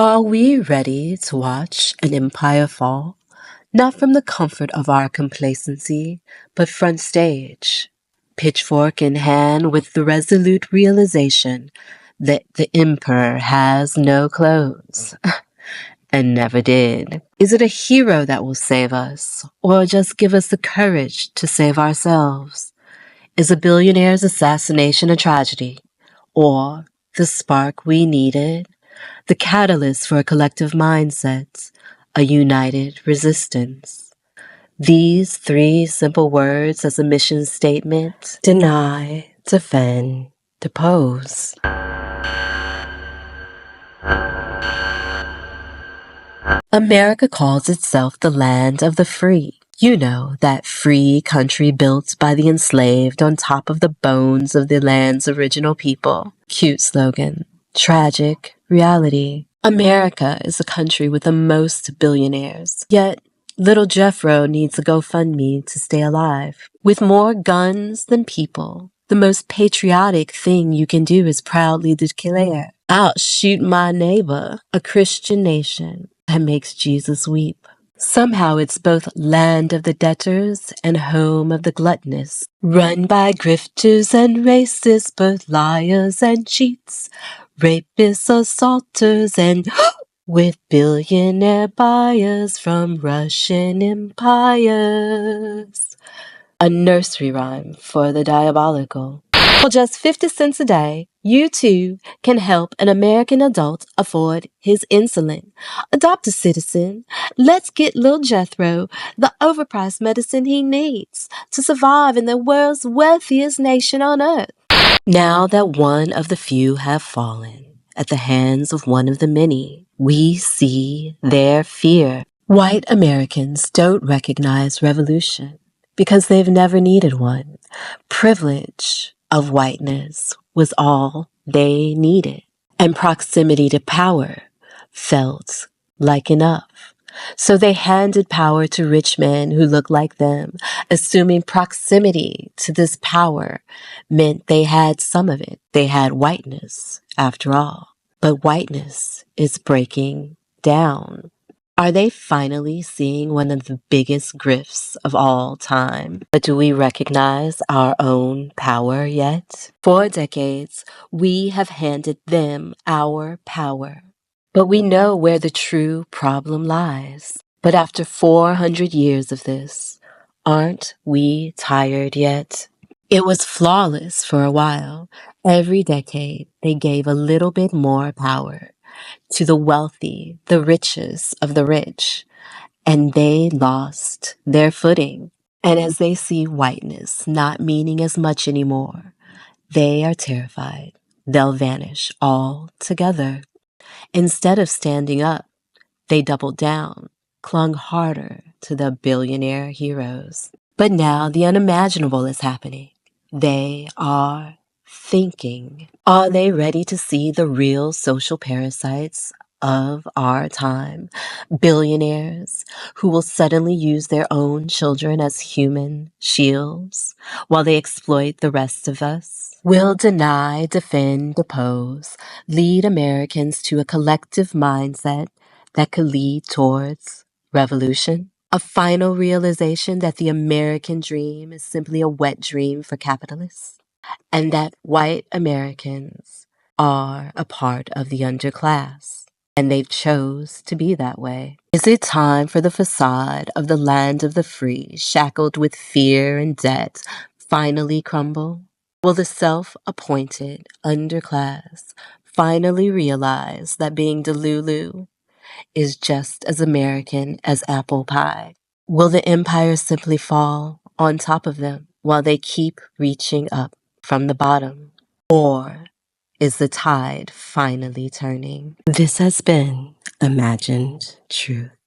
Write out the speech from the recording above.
Are we ready to watch an empire fall? Not from the comfort of our complacency, but front stage, pitchfork in hand with the resolute realization that the emperor has no clothes. And never did. Is it a hero that will save us, or just give us the courage to save ourselves? Is a billionaire's assassination a tragedy, or the spark we needed? The catalyst for a collective mindset, a united resistance. These three simple words as a mission statement: deny, defend, depose. America calls itself the land of the free. You know, that free country built by the enslaved on top of the bones of the land's original people. Cute slogan. Tragic reality. America is a country with the most billionaires. Yet, little Jethro needs a GoFundMe to stay alive. With more guns than people, the most patriotic thing you can do is proudly declare, "I'll shoot my neighbor," a Christian nation that makes Jesus weep. Somehow it's both land of the debtors and home of the gluttonous, run by grifters and racists, both liars and cheats, rapists, assaulters, and with billionaire buyers from Russian empires. A nursery rhyme for the diabolical. For just 50 cents a day, you too can help an American adult afford his insulin. Adopt a citizen. Let's get Lil Jethro the overpriced medicine he needs to survive in the world's wealthiest nation on earth. Now that one of the few have fallen at the hands of one of the many, we see their fear. White Americans don't recognize revolution because they've never needed one. Privilege of whiteness was all they needed, and proximity to power felt like enough. So they handed power to rich men who looked like them, assuming proximity to this power meant they had some of it. They had whiteness, after all. But whiteness is breaking down. Are they finally seeing one of the biggest grifts of all time? But do we recognize our own power yet? For decades, we have handed them our power. But we know where the true problem lies. But after 400 years of this, aren't we tired yet? It was flawless for a while. Every decade, they gave a little bit more power to the wealthy, the richest of the rich, and they lost their footing. And as they see whiteness not meaning as much anymore, they are terrified they'll vanish altogether. Instead of standing up, they doubled down, clung harder to the billionaire heroes. But now the unimaginable is happening. They are thinking. Are they ready to see the real social parasites of our time? Billionaires who will suddenly use their own children as human shields while they exploit the rest of us? Will deny, defend, oppose, lead Americans to a collective mindset that could lead towards revolution? A final realization that the American dream is simply a wet dream for capitalists, and that white Americans are a part of the underclass, and they've chose to be that way. Is it time for the facade of the land of the free, shackled with fear and debt, finally crumble? Will the self-appointed underclass finally realize that being Delulu is just as American as apple pie? Will the empire simply fall on top of them while they keep reaching up from the bottom? Or is the tide finally turning? This has been Imagined Truth.